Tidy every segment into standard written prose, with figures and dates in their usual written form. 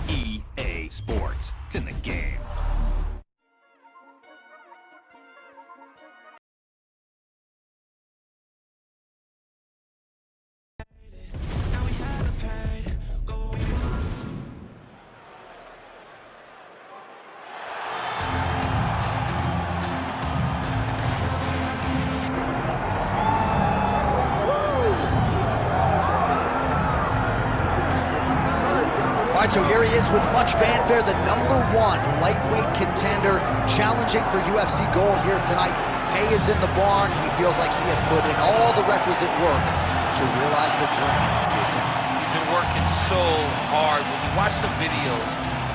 EA Sports. It's in the game. All right, so here he is with much fanfare, the #1 lightweight contender challenging for UFC gold here tonight. Hay is in the barn. He feels like he has put in all the requisite work to realize the dream. He's been working so hard. When you watch the videos,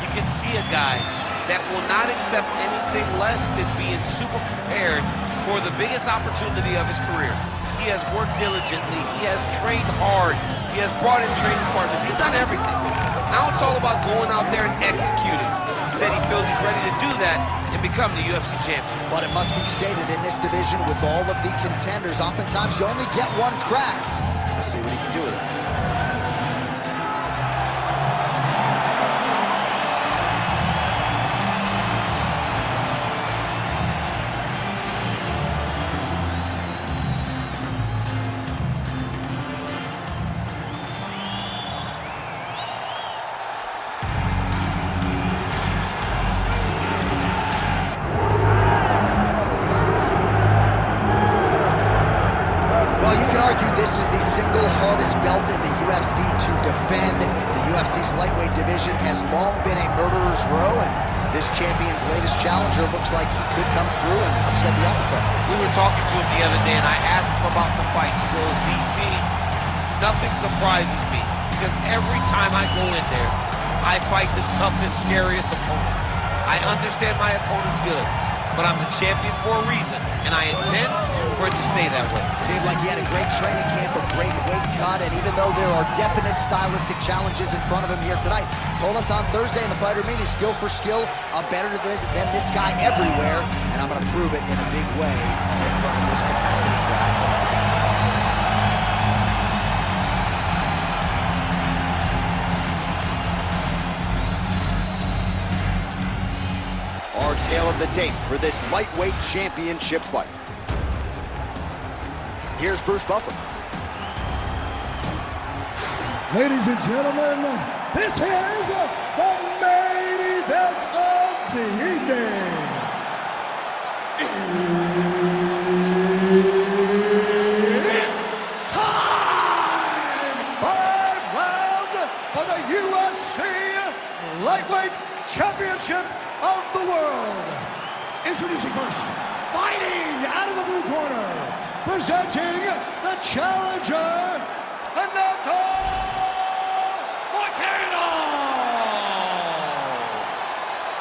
you can see a guy that will not accept anything less than being super prepared for the biggest opportunity of his career. He has worked diligently. He has trained hard. He has brought in training partners. He's done everything. Now it's all about going out there and executing. He said he feels he's ready to do that and become the UFC champion. But it must be stated, in this division with all of the contenders, oftentimes you only get one crack. We'll see what he can do with it. This is the single hardest belt in the UFC to defend. The UFC's lightweight division has long been a murderer's row, and this champion's latest challenger looks like he could come through and upset the apple cart. We were talking to him the other day, and I asked him about the fight. He goes, DC, nothing surprises me, because every time I go in there, I fight the toughest, scariest opponent. I understand my opponent's good, but I'm the champion for a reason, and I intend for it to stay that way. Seemed like he had a great training camp, a great weight cut, and even though there are definite stylistic challenges in front of him here tonight, told us on Thursday in the fighter meeting, skill for skill, I'm better than this guy everywhere, and I'm going to prove it in a big way in front of this capacity crowd tonight. Our tale of the tape for this lightweight championship fight. Here's Bruce Buffer. Ladies and gentlemen, this is the main event of the evening. It's time! 5 rounds for the UFC Lightweight Championship of the World. Introducing first, fighting out of the blue corner, presenting the challenger, Anako Volcano!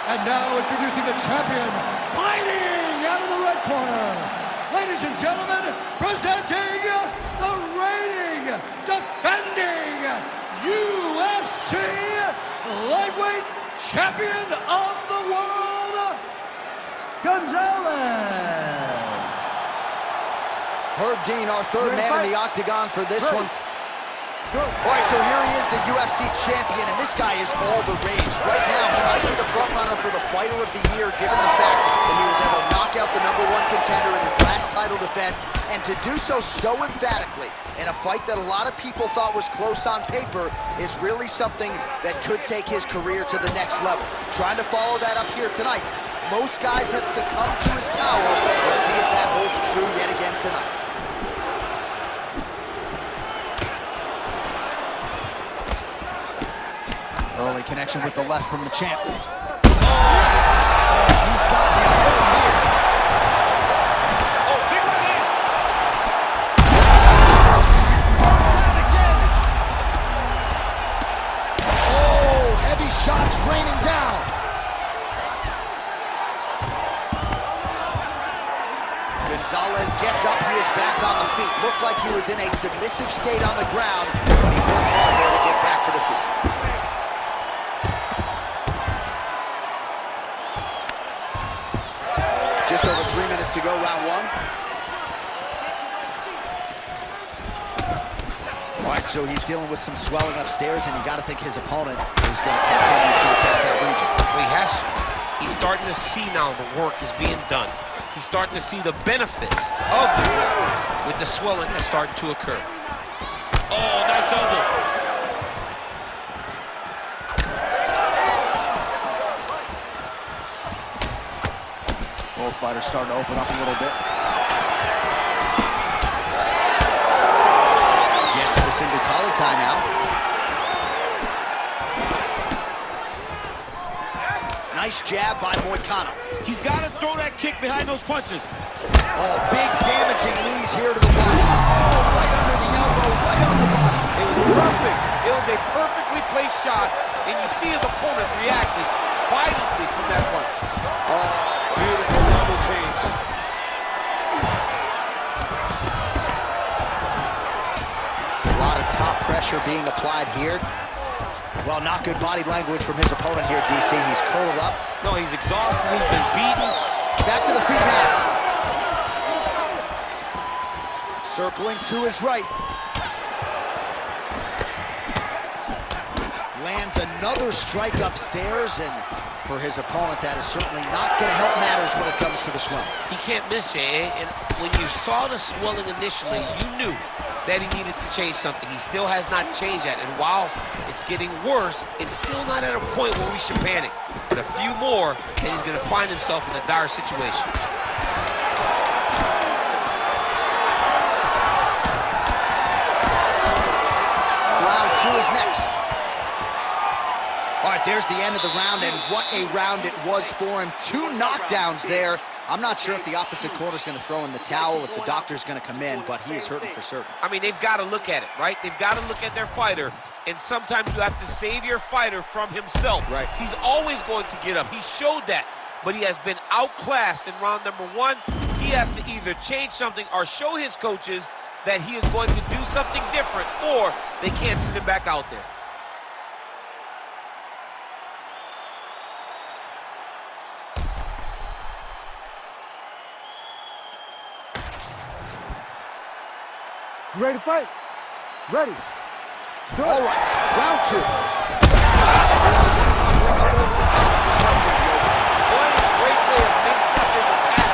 And now introducing the champion, fighting out of the red corner. Ladies and gentlemen, presenting the reigning, defending UFC lightweight champion of the world, Gonzalez. Herb Dean, our third man in the octagon for this one. All right, so here he is, the UFC champion, and this guy is all the rage. Right now, he might be the front runner for the fighter of the year, given the fact that he was able to knock out the #1 contender in his last title defense, and to do so emphatically in a fight that a lot of people thought was close on paper is really something that could take his career to the next level. Trying to follow that up here tonight. Most guys have succumbed to his power. We'll see if that holds true yet again tonight. Early connection with the left from the champ. Oh, he's got him hurt here. Oh, big right hand! Again. Oh, heavy shots raining down. Gonzalez gets up, he is back on the feet. Looked like he was in a submissive state on the ground, but he worked hard there to get back to the feet. Just over 3 minutes to go, round one. All right, So he's dealing with some swelling upstairs, and you got to think his opponent is going to continue to attack that region. Well, he has to. He's starting to see now the work is being done. He's starting to see the benefits of the work with the swelling that's starting to occur. Oh, nice elbow. Both fighters starting to open up a little bit. Gets to the single collar tie now. Nice jab by Moicano. He's got to throw that kick behind those punches. Oh, big damaging knees here to the body. Oh, right under the elbow, right on the body. It was perfect. It was a perfectly placed shot, and you see his opponent reacting violently from that punch. Oh, beautiful level change. A lot of top pressure being applied here. Well, not good body language from his opponent here, DC. He's curled up. No, he's exhausted. He's been beaten. Back to the feet now. Circling to his right. Lands another strike upstairs, and for his opponent, that is certainly not going to help matters when it comes to the swelling. He can't miss, Jay. And when you saw the swelling initially, you knew that he needed to change something. He still has not changed that. And while it's getting worse, it's still not at a point where we should panic. But a few more, and he's going to find himself in a dire situation. Round two is next. All right, there's the end of the round, and what a round it was for him. 2 knockdowns there. I'm not sure if the opposite corner's going to throw in the towel, if the doctor's going to come in, but he is hurting for certain. I mean, they've got to look at it, right? They've got to look at their fighter, and sometimes you have to save your fighter from himself. Right. He's always going to get up. He showed that, but he has been outclassed in round number 1. He has to either change something or show his coaches that he is going to do something different, or they can't send him back out there. You ready to fight? Ready. All right, round 2. What a great way of mixing up his attack.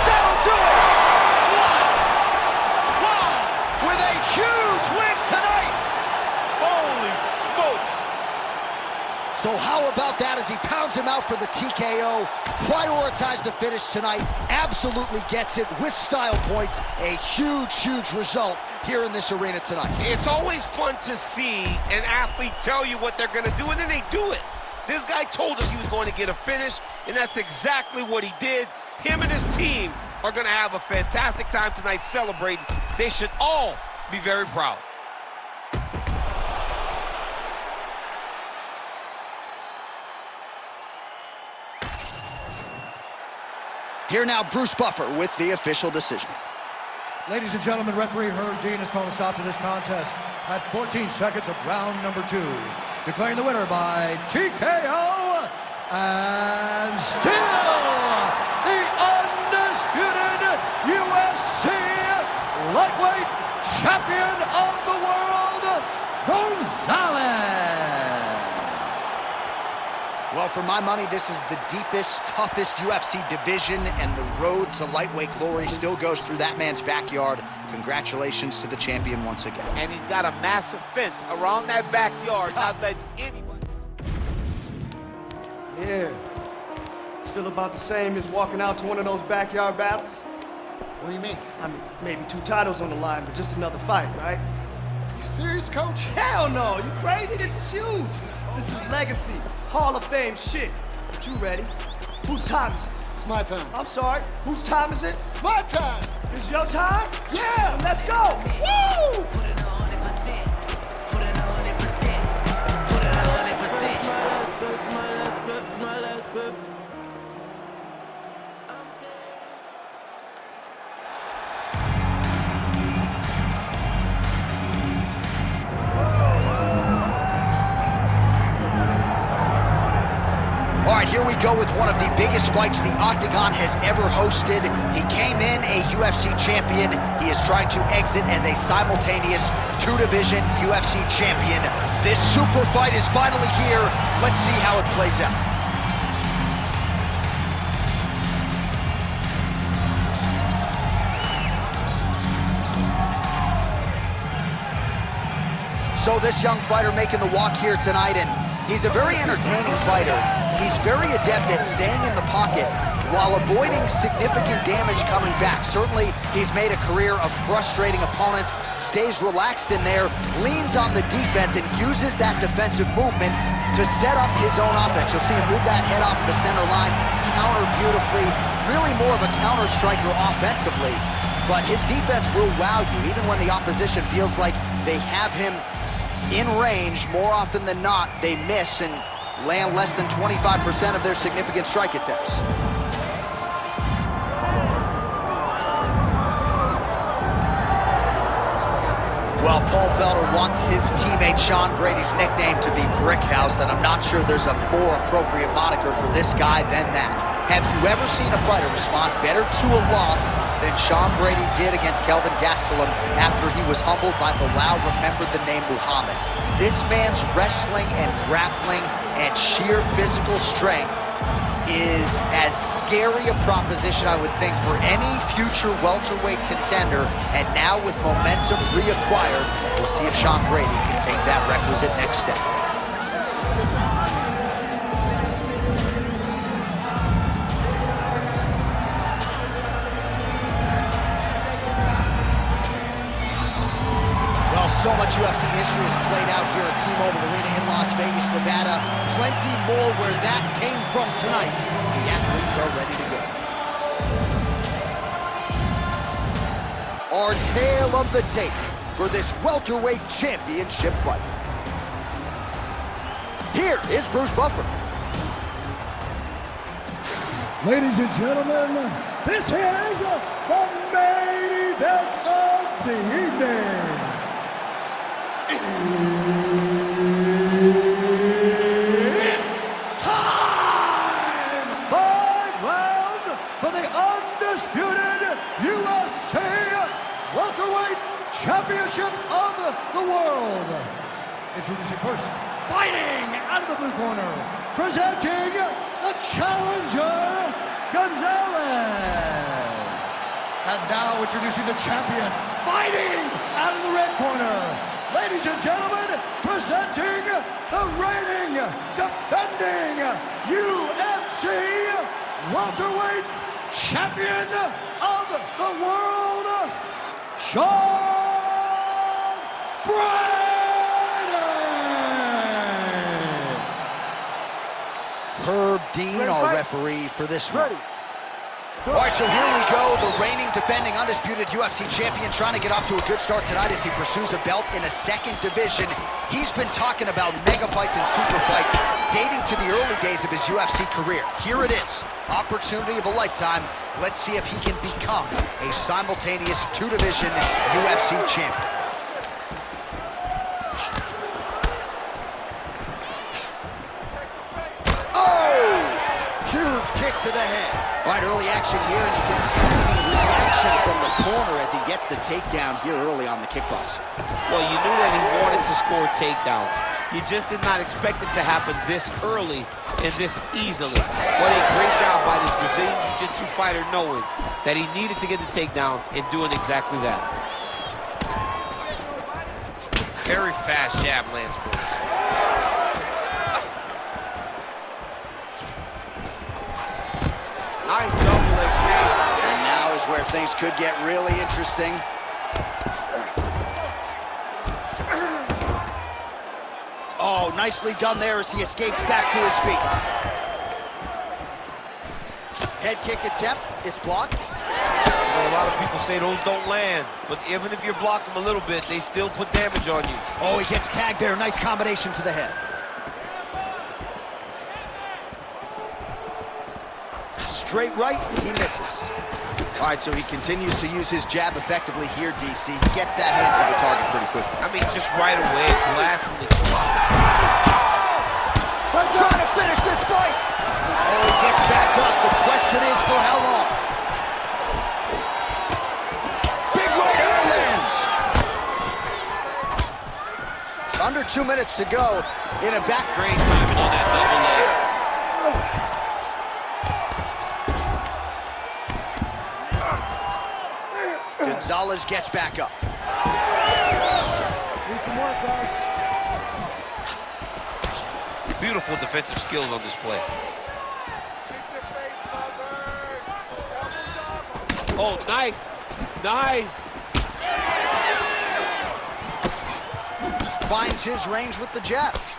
That'll do it! One! With a huge win tonight! Holy smokes! So how about that as he pounds him out for the TKO, prioritized the finish tonight, absolutely gets it with style points, a huge, huge result here in this arena tonight. It's always fun to see an athlete tell you what they're going to do, and then they do it. This guy told us he was going to get a finish, and that's exactly what he did. Him and his team are going to have a fantastic time tonight celebrating. They should all be very proud. Here now, Bruce Buffer with the official decision. Ladies and gentlemen, referee Herb Dean has called a stop to this contest at 14 seconds of round number 2. Declaring the winner by TKO, and still the undisputed UFC lightweight champion of the world, Gonzalez. Well, for my money, this is the deepest, toughest UFC division, and the road to lightweight glory still goes through that man's backyard. Congratulations to the champion once again. And he's got a massive fence around that backyard, not that anyone. Yeah. Still about the same as walking out to one of those backyard battles? What do you mean? I mean, maybe 2 titles on the line, but just another fight, right? You serious, coach? Hell no! You crazy? This is huge! This is legacy, Hall of Fame shit. But you ready? Whose time is it? It's my time. I'm sorry, whose time is it? It's my time! It's your time? Yeah! Then let's go! Woo! Put it 100%. Put it 100%. Put it 100%. To my last breath, to my last breath. I'm scared. All right, right, here we go with one of the biggest fights the Octagon has ever hosted. He came in a UFC champion. He is trying to exit as a simultaneous two-division UFC champion. This super fight is finally here. Let's see how it plays out. So this young fighter making the walk here tonight, and he's a very entertaining fighter. He's very adept at staying in the pocket while avoiding significant damage coming back. Certainly, he's made a career of frustrating opponents, stays relaxed in there, leans on the defense, and uses that defensive movement to set up his own offense. You'll see him move that head off the center line, counter beautifully, really more of a counter striker offensively. But his defense will wow you, even when the opposition feels like they have him in range. More often than not, they miss and land less than 25% of their significant strike attempts. Well, Paul Felder wants his teammate Sean Brady's nickname to be Brickhouse, and I'm not sure there's a more appropriate moniker for this guy than that. Have you ever seen a fighter respond better to a loss than Sean Brady did against Kelvin Gastelum after he was humbled by Bilal remembered the name Muhammad? This man's wrestling and grappling and sheer physical strength is as scary a proposition, I would think, for any future welterweight contender. And now with momentum reacquired, we'll see if Sean Brady can take that requisite next step. So much UFC history has played out here at T-Mobile Arena in Las Vegas, Nevada. Plenty more where that came from tonight. The athletes are ready to go. Our tale of the tape for this welterweight championship fight. Here is Bruce Buffer. Ladies and gentlemen, this is the main event of the evening. It's time! 5 rounds for the undisputed UFC Welterweight Championship of the World. Introducing first, fighting out of the blue corner, presenting the challenger, Gonzalez. And now introducing the champion, fighting out of the red corner. Ladies and gentlemen, presenting the reigning, defending UFC welterweight champion of the world, Sean Brady! Herb Dean, our referee for this one. All right, so here we go. The reigning, defending, undisputed UFC champion trying to get off to a good start tonight as he pursues a belt in a second division. He's been talking about mega fights and super fights dating to the early days of his UFC career. Here it is. Opportunity of a lifetime. Let's see if he can become a simultaneous two-division UFC champion. Oh! Huge kick to the head. All right, early action here, and you can see the reaction from the corner as he gets the takedown here early on the kickboxer. Well, you knew that he wanted to score takedowns. You just did not expect it to happen this early and this easily. What a great job by this Brazilian Jiu-Jitsu fighter knowing that he needed to get the takedown and doing exactly that. Very fast jab lands for us. Nice double leg kick. And now is where things could get really interesting. Oh, nicely done there as he escapes back to his feet. Head kick attempt, it's blocked. Well, a lot of people say those don't land, but even if you block them a little bit, they still put damage on you. Oh, he gets tagged there. Nice combination to the head. Straight right, he misses. All right, so he continues to use his jab effectively here, DC. He gets that hand to the target pretty quickly. I mean, just right away, blasting the Trying to finish this fight. question is, for how long? Big right hand lands. Under 2 minutes to go in a back. Great timing on that double leg. Gonzalez gets back up. Need some more, guys. Beautiful defensive skills on display. Oh, nice. Nice. Finds his range with the jabs.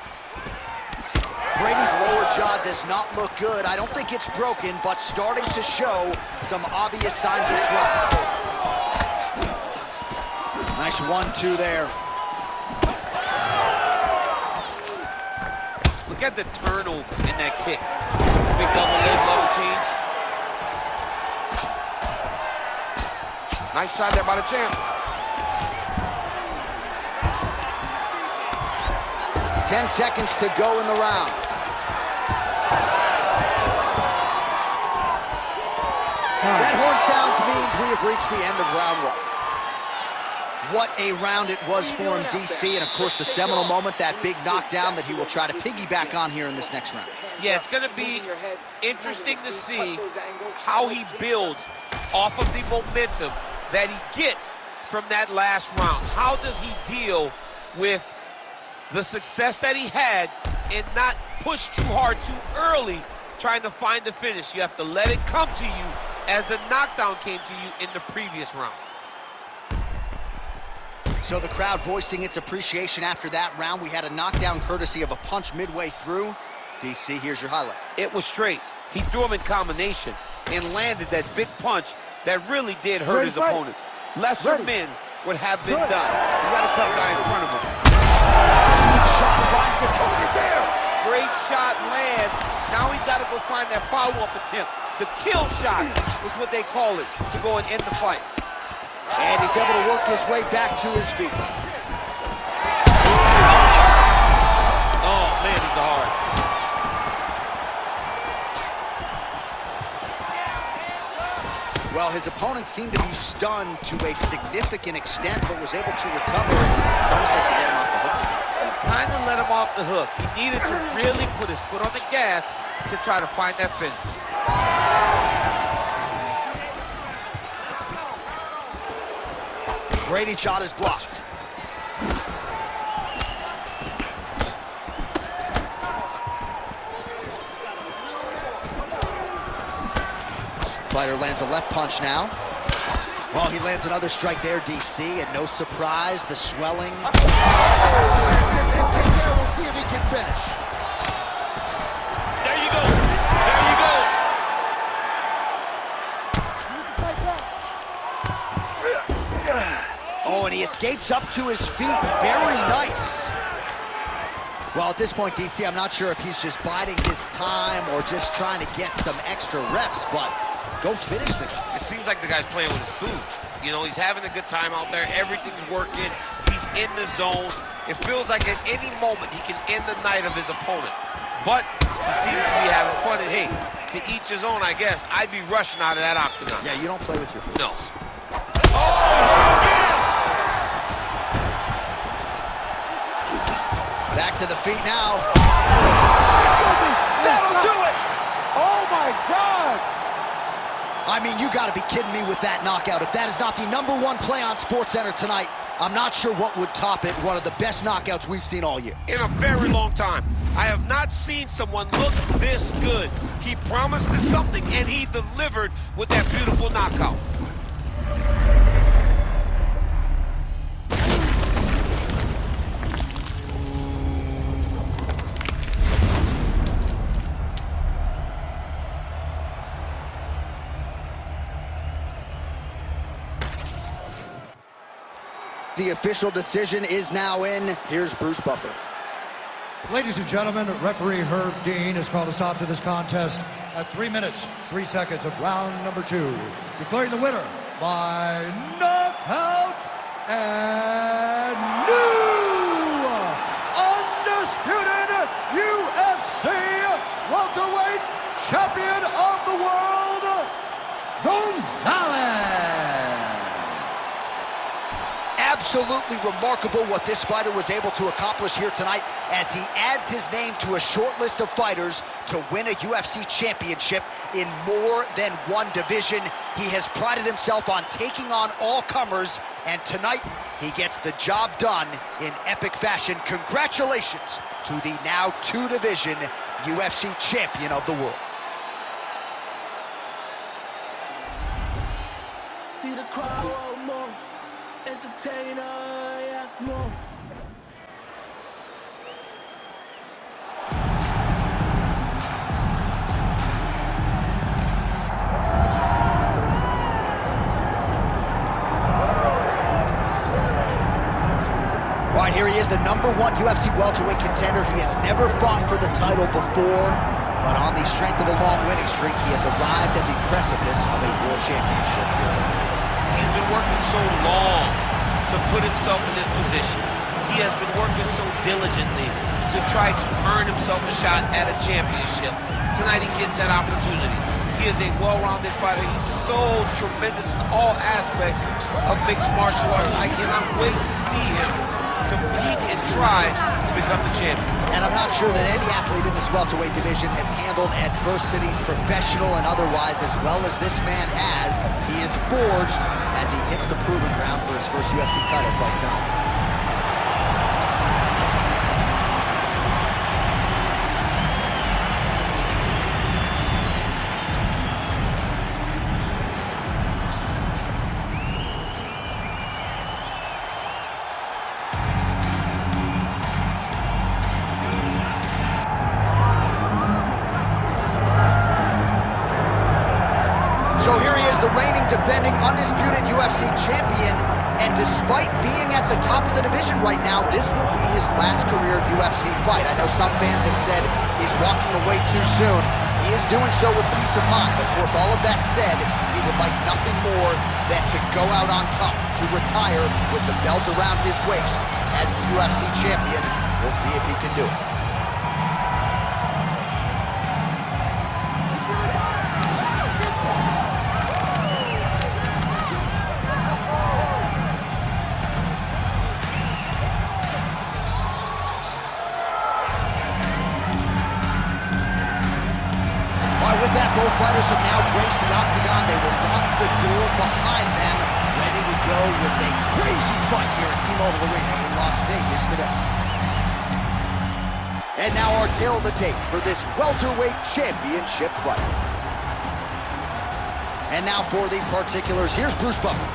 Brady's lower jaw does not look good. I don't think it's broken, but starting to show some obvious signs of swelling. Nice 1-2 there. Look at the turnover in that kick. Big double leg level change. Nice shot there by the champ. 10 seconds to go in the round. That horn sounds means we have reached the end of round 1. What a round it was for him, DC, and of course the seminal moment, that big knockdown that he will try to piggyback on here in this next round. Yeah, it's gonna be interesting to see how he builds off of the momentum that he gets from that last round. How does he deal with the success that he had and not push too hard too early trying to find the finish? You have to let it come to you as the knockdown came to you in the previous round. So the crowd voicing its appreciation after that round. We had a knockdown courtesy of a punch midway through. DC, here's your highlight. It was straight. He threw him in combination and landed that big punch that really did hurt his opponent. Lesser men would have been done. He's got a tough guy in front of him. Good shot, finds the target there. Great shot lands. Now he's got to go find that follow-up attempt. The kill shot is what they call it, to go and end the fight. And he's able to work his way back to his feet. Oh, man, he's hard. Well, his opponent seemed to be stunned to a significant extent, but was able to recover, and it's almost like they let him off the hook. Kind of let him off the hook. He needed to really put his foot on the gas to try to find that finish. Brady's shot is blocked. Fighter lands a left punch now. Well, he lands another strike there, DC, and no surprise, the swelling. Oh, we'll see if he can finish. There you go. There you go. Oh, and he escapes up to his feet. Very nice. Well, at this point, DC, I'm not sure if he's just biding his time or just trying to get some extra reps, but go finish this. It seems like the guy's playing with his food. You know, he's having a good time out there. Everything's working. He's in the zone. It feels like at any moment he can end the night of his opponent. But he seems to be having fun. And hey, to each his own, I guess. I'd be rushing out of that octagon. Yeah, you don't play with your food. No. Oh, yeah! Back to the feet now. That'll do it! Oh, my God! I mean, you gotta be kidding me with that knockout. If that is not the #1 play on SportsCenter tonight, I'm not sure what would top it. One of the best knockouts we've seen all year. In a very long time. I have not seen someone look this good. He promised us something, and he delivered with that beautiful knockout. The official decision is now in. Here's Bruce Buffer. Ladies and gentlemen, referee Herb Dean has called a stop to this contest at 3 minutes, 3 seconds of round #2, declaring the winner by knockout and new undisputed UFC welterweight champion of the world, Absolutely remarkable what this fighter was able to accomplish here tonight as he adds his name to a short list of fighters to win a UFC championship in more than one division. He has prided himself on taking on all comers, and tonight he gets the job done in epic fashion. Congratulations to the now two-division UFC champion of the world. See the crowd want more. Entertainer, yes, more. Right, here he is, the #1 UFC welterweight contender. He has never fought for the title before, but on the strength of a long winning streak, he has arrived at the precipice of a world championship. He's been working so long to put himself in this position. He has been working so diligently to try to earn himself a shot at a championship. Tonight he gets that opportunity. He is a well-rounded fighter. He's so tremendous in all aspects of mixed martial arts. I cannot wait to see him compete and try to become the champion. And I'm not sure that any athlete in this welterweight division has handled adversity, professional and otherwise, as well as this man has. He is forged as he hits the proving ground for his first UFC title fight tonight. So here he is, the reigning, defending, undisputed UFC champion, and despite being at the top of the division right now, this will be his last career UFC fight. I know some fans have said he's walking away too soon. He is doing so with peace of mind. Of course, all of that said, he would like nothing more than to go out on top, to retire with the belt around his waist as the UFC champion. We'll see if he can do it. With that, both fighters have now graced the octagon. They will lock the door behind them, ready to go with a crazy fight here at T-Mobile Arena in Las Vegas today. And now our tale of the tape for this welterweight championship fight. And now for the particulars, here's Bruce Buffer.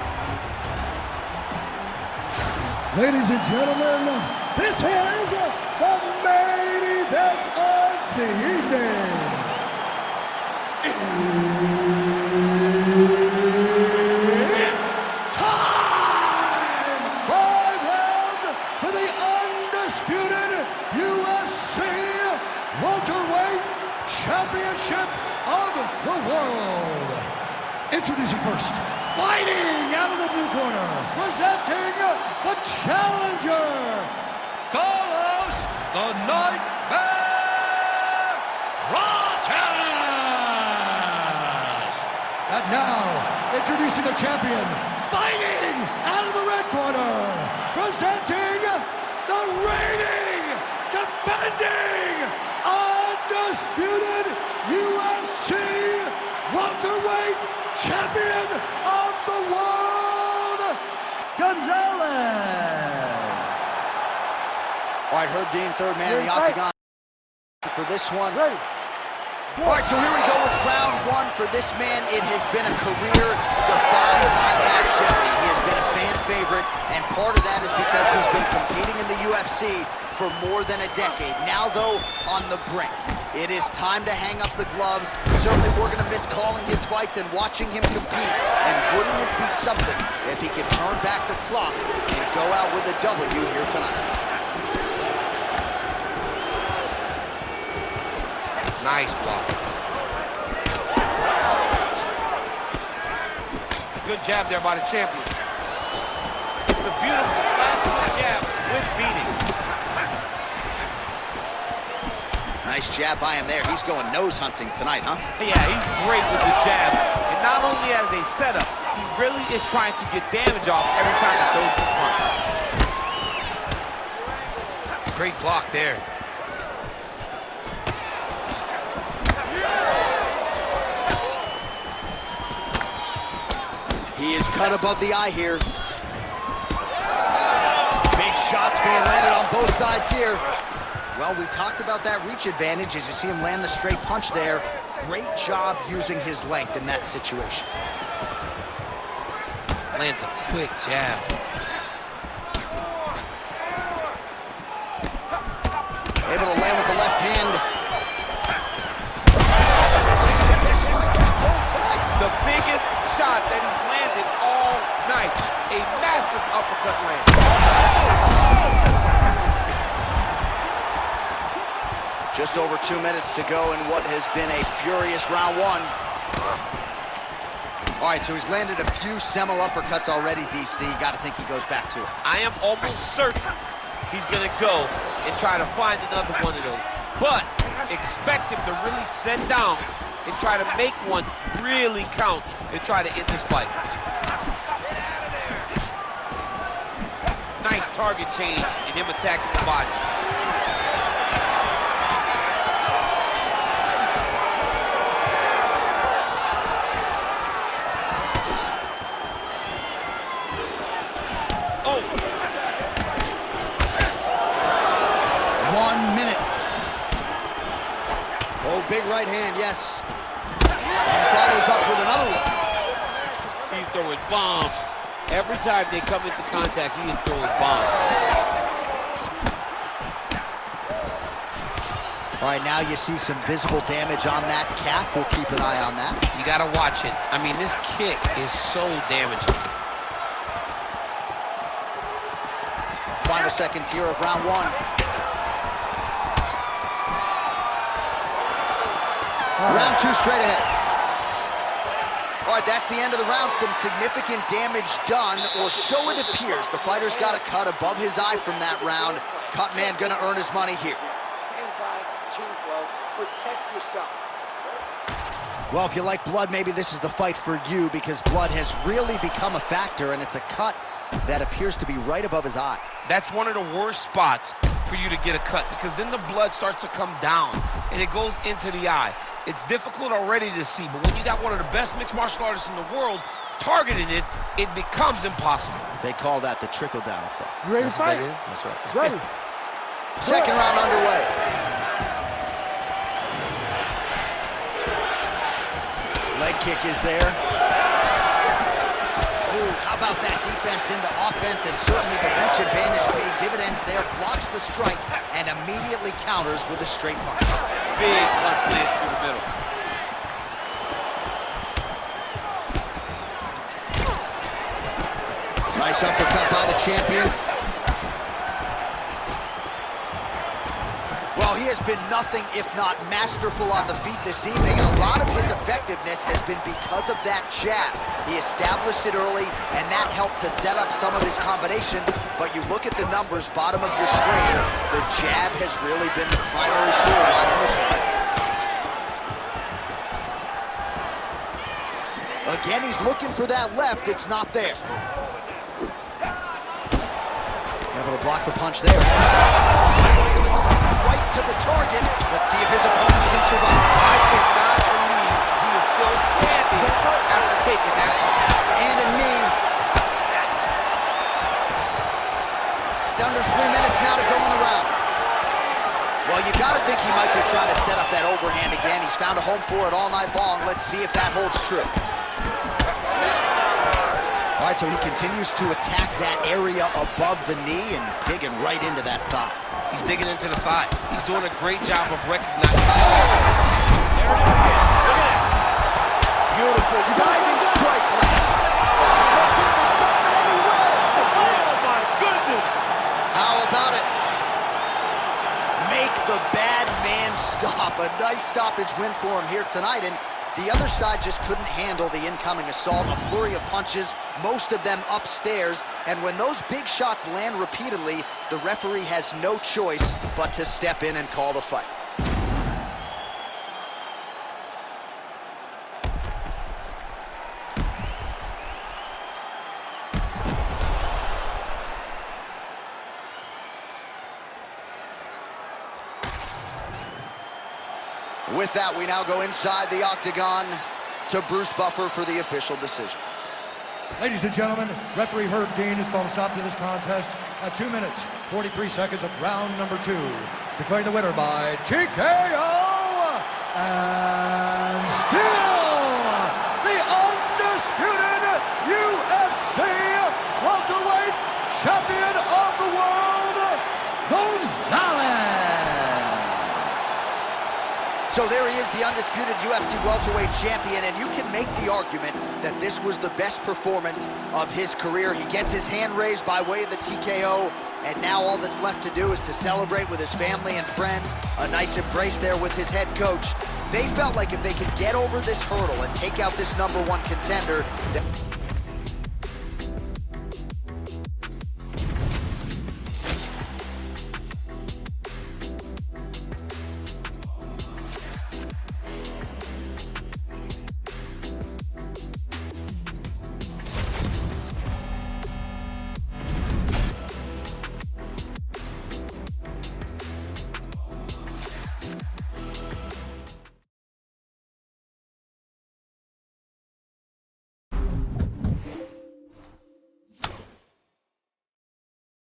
Ladies and gentlemen, this is the main event of the evening. It's time! 5 rounds for the undisputed UFC welterweight championship of the world. Introducing first, fighting out of the blue corner, presenting the challenger, Carlos the Nightmare Rodgers. And now, introducing the champion, fighting out of the red corner, presenting the reigning, defending, undisputed UFC welterweight champion of the world, Gonzalez. All right, Herb Dean, third man in the octagon for this one. Ready. All right, so here we go with round one for this man. It has been a career defined by longevity. He has been a fan favorite, and part of that is because he's been competing in the UFC for more than a decade. Now, though, on the brink. It is time to hang up the gloves. Certainly, we're going to miss calling his fights and watching him compete. And wouldn't it be something if he could turn back the clock and go out with a W here tonight? Nice block. Good jab there by the champion. It's a beautiful fast jab with beating. Nice jab by him there. He's going nose hunting tonight, huh? Yeah, he's great with the jab. And not only as a setup, he really is trying to get damage off every time he throws his punch. Great block there. He is cut above the eye here. Big shots being landed on both sides here. Well, we talked about that reach advantage as you see him land the straight punch there. Great job using his length in that situation. Lands a quick jab. Able to land with the left hand. The biggest shot that he's landed all night. A massive uppercut land. Just over 2 minutes to go in what has been a furious round one. All right, so he's landed a few seminal uppercuts already, DC. Got to think he goes back to it. I am almost certain he's going to go and try to find another one of those. But expect him to really sit down and try to make one really count and try to end this fight. Nice target change and him attacking the body. Oh! 1 minute. Oh, big right hand, yes. And follows up with another one. He's throwing bombs. Every time they come into contact, he is throwing bombs. All right, now you see some visible damage on that calf. We'll keep an eye on that. You got to watch it. I mean, this kick is so damaging. Final seconds here of round one. Round two straight ahead. All right, that's the end of the round. Some significant damage done, or so it appears. The fighter's got a cut above his eye from that round. Cut man gonna earn his money here. Hands high, chin's low. Protect yourself. Well, if you like blood, maybe this is the fight for you, because blood has really become a factor, and it's a cut that appears to be right above his eye. That's one of the worst spots for you to get a cut, because then the blood starts to come down and it goes into the eye. It's difficult already to see, but when you got one of the best mixed martial artists in the world targeting it, it becomes impossible. They call that the trickle-down effect. You ready to fight? That's right. Ready. Second round underway. Leg kick is there. Ooh, how about that defense into offense, and certainly the reach advantage paid dividends there. Blocks the strike and immediately counters with a straight punch. Big punch lands through the middle. Nice uppercut by the champion. Well, he has been nothing if not masterful on the feet this evening, and a lot of his effectiveness has been because of that jab. He established it early, and that helped to set up some of his combinations, but you look at the numbers, bottom of your screen, the jab has really been the primary storyline in this one. Again, he's looking for that left, it's not there. Able to block the punch there. Right to the target. Let's see if his opponent can survive. I cannot believe he is still standing after taking that punch. And a knee. Under 3 minutes now to go in the round. Well, you got to think he might be trying to set up that overhand again. He's found a home for it all night long. Let's see if that holds true. All right, so he continues to attack that area above the knee and digging right into that thigh. He's digging into the thigh. He's doing a great job of recognizing. Beautiful diving strike lands. Oh my goodness! How about it? Make the bad man stop. A nice stoppage win for him here tonight, and the other side just couldn't handle the incoming assault. A flurry of punches, most of them upstairs, and when those big shots land repeatedly, the referee has no choice but to step in and call the fight. With that, we now go inside the octagon to Bruce Buffer for the official decision. Ladies and gentlemen, referee Herb Dean has called a stop to this contest at 2 minutes, 43 seconds of round number 2. Declaring the winner by TKO, and still the undisputed UFC welterweight champion of the world, Gonzalez. So there he is, the undisputed UFC welterweight champion, and you can make the argument that this was the best performance of his career. He gets his hand raised by way of the TKO, and now all that's left to do is to celebrate with his family and friends. A nice embrace there with his head coach. They felt like if they could get over this hurdle and take out this #1 contender, that